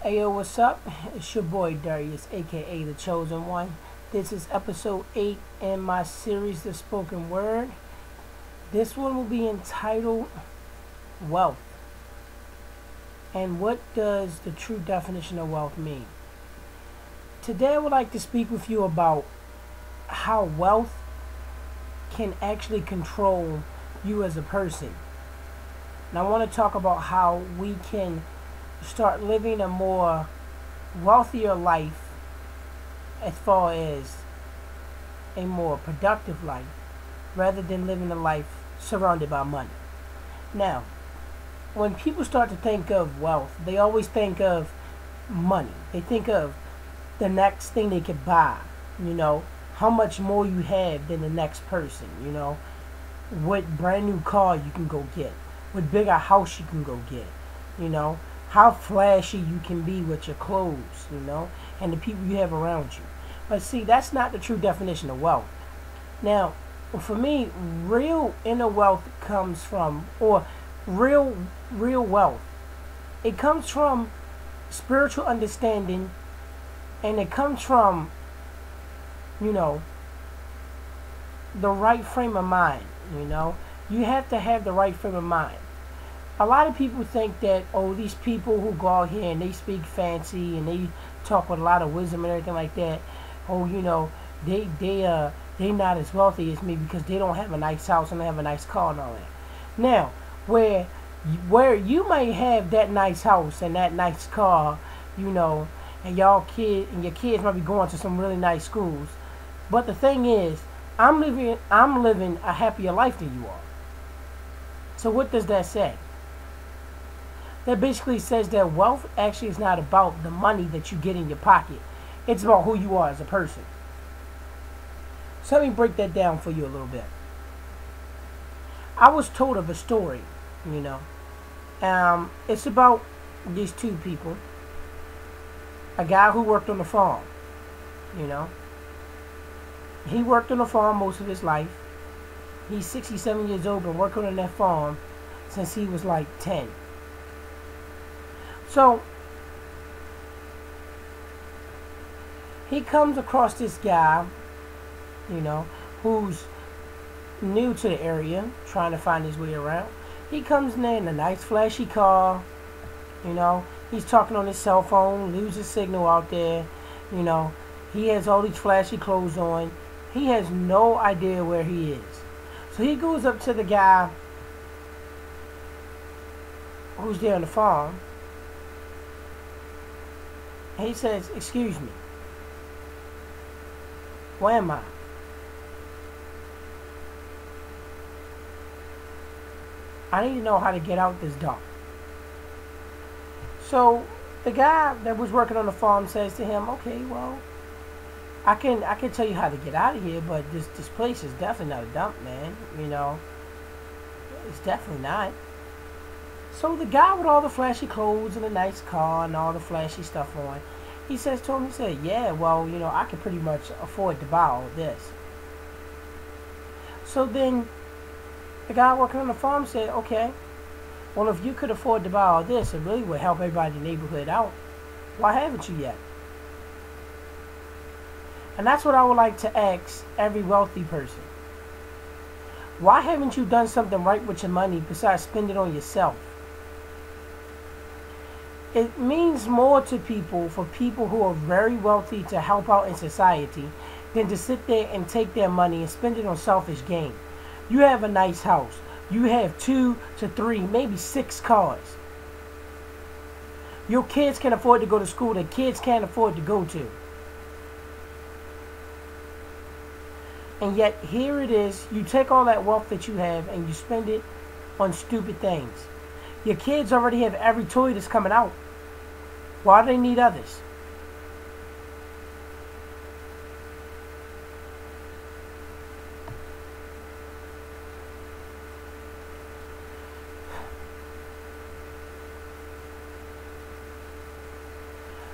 Hey yo, what's up? It's your boy Darius, aka The Chosen One. This is episode 8 in my series, The Spoken Word. This one will be entitled Wealth. And what does the true definition of wealth mean? Today I would like to speak with you about how wealth can actually control you as a person. And I want to talk about how we can start living a more wealthier life as far as a more productive life rather than living a life surrounded by money. Now, when people start to think of wealth, they always think of money. They think of the next thing they could buy, how much more you have than the next person, what brand new car you can go get, what bigger house you can go get, how flashy you can be with your clothes, and the people you have around you. But see, that's not the true definition of wealth. Now, for me, real inner wealth comes from, or real wealth, it comes from spiritual understanding, and it comes from, the right frame of mind, You have to have the right frame of mind. A lot of people think that, these people who go out here and they speak fancy and they talk with a lot of wisdom and everything like that, they not as wealthy as me because they don't have a nice house and they have a nice car and all that. Now, where you might have that nice house and that nice car, and your kids might be going to some really nice schools, but the thing is, I'm living a happier life than you are. So what does that say? That basically says that wealth actually is not about the money that you get in your pocket. It's about who you are as a person. So let me break that down for you a little bit. I was told of a story, It's about these two people. A guy who worked on the farm, He worked on the farm most of his life. He's 67 years old, been working on that farm since he was like 10. So, he comes across this guy, who's new to the area, trying to find his way around. He comes in there in a nice flashy car, He's talking on his cell phone, loses signal out there, He has all these flashy clothes on. He has no idea where he is. So he goes up to the guy who's there on the farm. And he says, "Excuse me, where am I?" I need to know how to get out this dark. So the guy that was working on the farm says to him, "Okay, well, I can tell you how to get out of here, but this place is definitely not a dump, man. It's definitely not." So the guy with all the flashy clothes and the nice car and all the flashy stuff on, he says to him, "Yeah, well, I can pretty much afford to buy all this." So then the guy working on the farm said, "Okay, well, if you could afford to buy all this, it really would help everybody in the neighborhood out. Why haven't you yet?" And that's what I would like to ask every wealthy person. Why haven't you done something right with your money besides spend it on yourself? It means more to people, for people who are very wealthy, to help out in society than to sit there and take their money and spend it on selfish gain. You have a nice house. You have 2 to 3, maybe 6 cars. Your kids can afford to go to school that kids can't afford to go to. And yet, here it is, you take all that wealth that you have and you spend it on stupid things. Your kids already have every toy that's coming out. Why do they need others?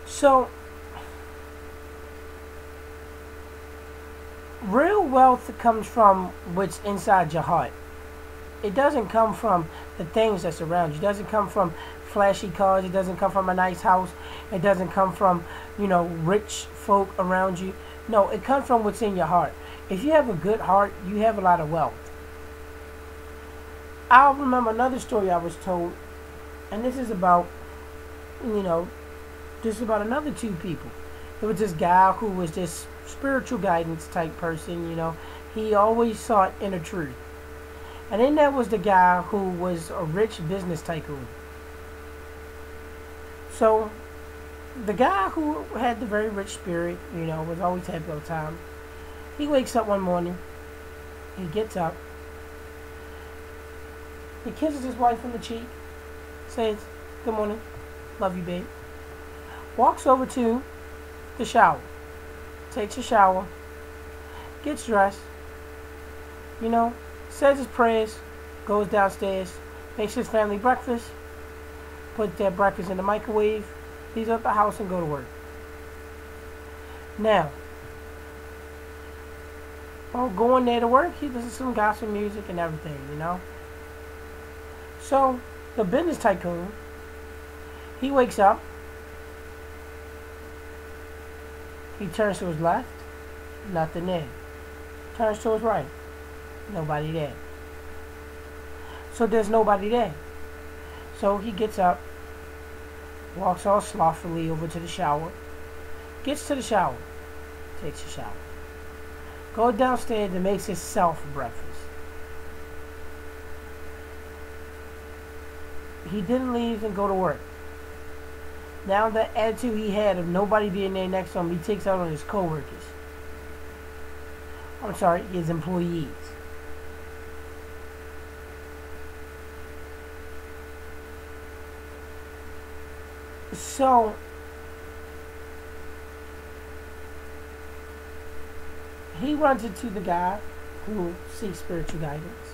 So, real wealth comes from what's inside your heart. It doesn't come from the things that's around you. It doesn't come from flashy cars. It doesn't come from a nice house. It doesn't come from, rich folk around you. No, it comes from what's in your heart. If you have a good heart, you have a lot of wealth. I'll remember another story I was told, and this is about, another two people. It was this guy who was this spiritual guidance type person, He always sought inner truth. And then there was the guy who was a rich business tycoon. So, the guy who had the very rich spirit, was always happy all the time. He wakes up one morning. He gets up. He kisses his wife on the cheek. Says, "Good morning. Love you, babe." Walks over to the shower. Takes a shower. Gets dressed. Says his prayers. Goes downstairs. Makes his family breakfast. Puts their breakfast in the microwave. Leaves out the house and go to work. Now, while going there to work, he listens to some gospel music and everything, So, the business tycoon, he wakes up. He turns to his left. Nothing there. Turns to his right. Nobody there. So there's nobody there. So he gets up. Walks all slothfully over to the shower. Gets to the shower. Takes a shower. Goes downstairs and makes himself breakfast. He didn't leave and go to work. Now the attitude he had of nobody being there next to him, he takes out on his co-workers. I'm sorry, his employees. So, he runs into the guy who seeks spiritual guidance.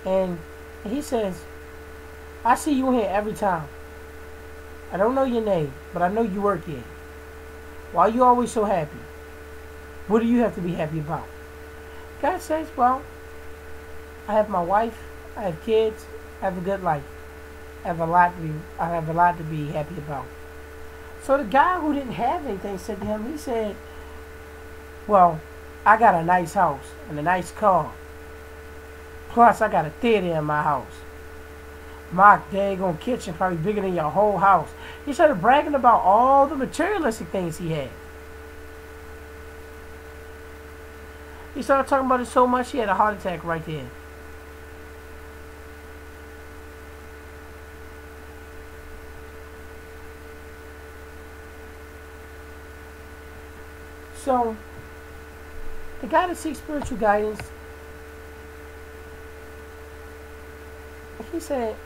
And he says, "I see you in here every time. I don't know your name, but I know you work here. Why are you always so happy? What do you have to be happy about?" God says, "Well, I have my wife, I have kids, I have a good life. I have a lot to be happy about." So the guy who didn't have anything said to him, he said, "Well, I got a nice house and a nice car. Plus, I got a theater in my house. My daggone kitchen probably bigger than your whole house." He started bragging about all the materialistic things he had. He started talking about it so much he had a heart attack right there. So, the guy that seeks spiritual guidance, he said,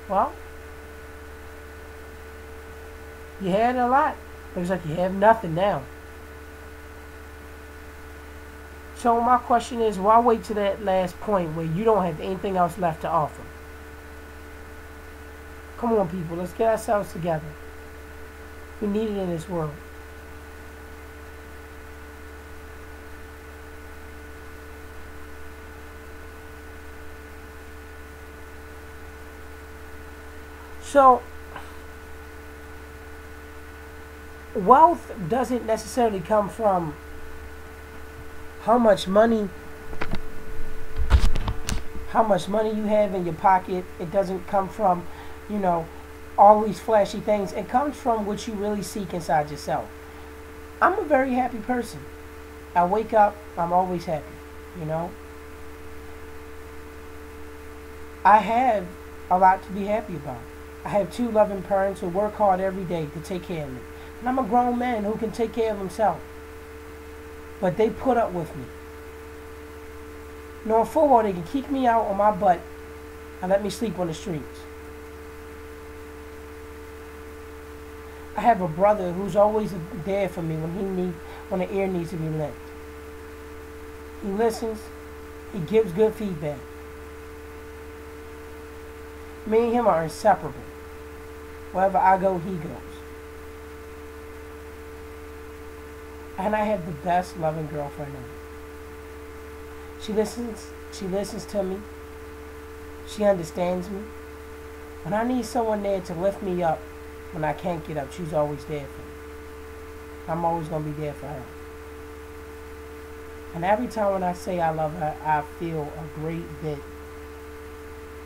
"Well, you had a lot. Looks like you have nothing now. So my question is, why wait to that last point where you don't have anything else left to offer?" Come on, people. Let's get ourselves together. We need it in this world. So, wealth doesn't necessarily come from how much money you have in your pocket. It doesn't come from, all these flashy things. It comes from what you really seek inside yourself. I'm a very happy person. I wake up, I'm always happy, I have a lot to be happy about. I have two loving parents who work hard every day to take care of me. And I'm a grown man who can take care of himself. But they put up with me. Knowing full well they can kick me out on my butt and let me sleep on the streets. I have a brother who's always there for me when the ear needs to be lent. He listens. He gives good feedback. Me and him are inseparable. Wherever I go, he goes. And I have the best loving girlfriend ever. She listens to me. She understands me. When I need someone there to lift me up when I can't get up, she's always there for me. I'm always going to be there for her. And every time when I say I love her, I feel a great bit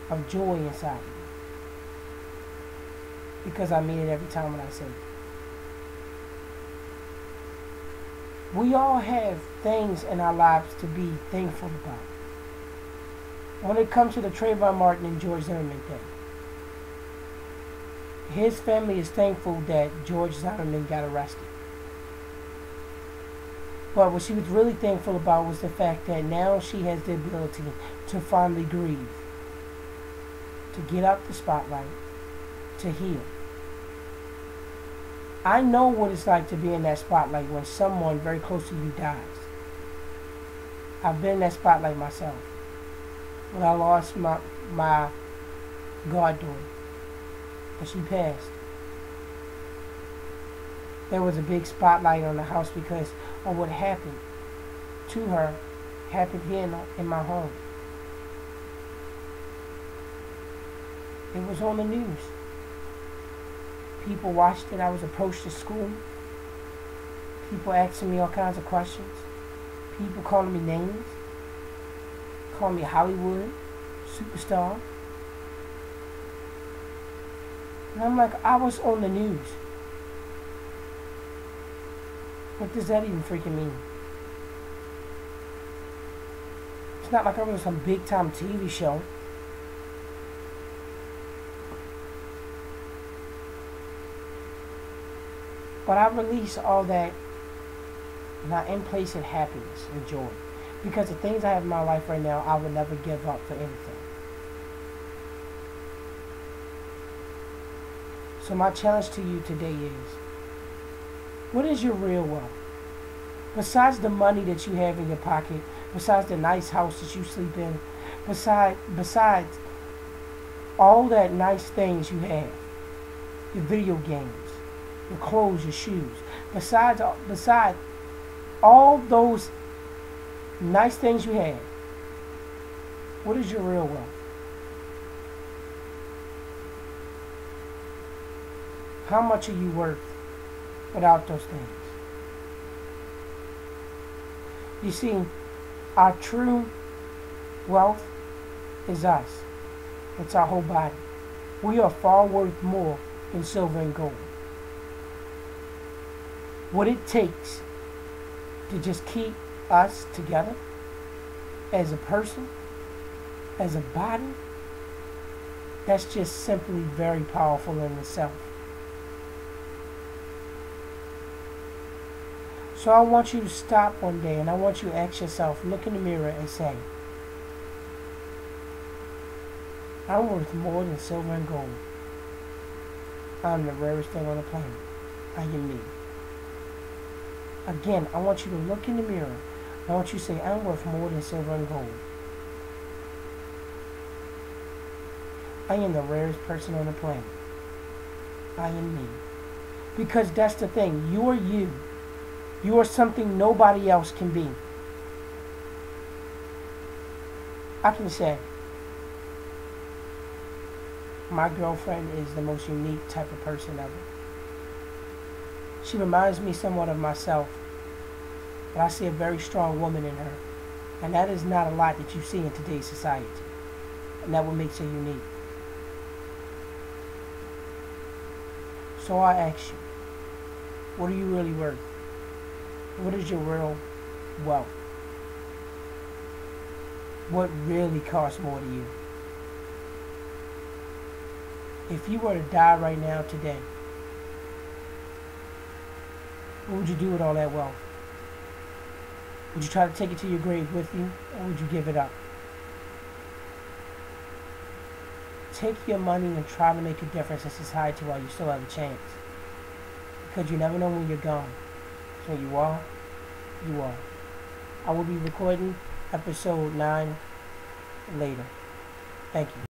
of joy inside me. Because I mean it every time when I say it. We all have things in our lives to be thankful about. When it comes to the Trayvon Martin and George Zimmerman thing, his family is thankful that George Zimmerman got arrested. But what she was really thankful about was the fact that now she has the ability to finally grieve, to get out the spotlight, to heal. I know what it's like to be in that spotlight when someone very close to you dies. I've been in that spotlight myself. When I lost my goddaughter, and she passed. There was a big spotlight on the house because of what happened to her, happened here in my home. It was on the news. People watched it. I was approached at school. People asking me all kinds of questions. People calling me names. Calling me Hollywood superstar. And I'm like, I was on the news. What does that even freaking mean? It's not like I was on some big time TV show. But I release all that and I in place in happiness and joy. Because the things I have in my life right now, I would never give up for anything. So my challenge to you today is, what is your real wealth? Besides the money that you have in your pocket, besides the nice house that you sleep in, besides all that nice things you have, your video games, your clothes, your shoes, besides all those nice things you have, what is your real wealth? How much are you worth without those things? You see, our true wealth is us. It's our whole body. We are far worth more than silver and gold. What it takes to just keep us together as a person, as a body, that's just simply very powerful in itself. So I want you to stop one day and I want you to ask yourself, look in the mirror and say, I'm worth more than silver and gold. I'm the rarest thing on the planet. I am me. Again, I want you to look in the mirror. I want you to say, I'm worth more than silver and gold. I am the rarest person on the planet. I am me. Because that's the thing. You are you. You are something nobody else can be. I can say, my girlfriend is the most unique type of person ever. She reminds me somewhat of myself, but I see a very strong woman in her. And that is not a lot that you see in today's society. And that what makes her unique. So I ask you, what are you really worth? What is your real wealth? What really costs more to you? If you were to die right now today, what would you do with all that wealth? Would you try to take it to your grave with you, or would you give it up? Take your money and try to make a difference in society while you still have a chance. Because you never know when you're gone. So you are, you are. I will be recording episode 9 later. Thank you.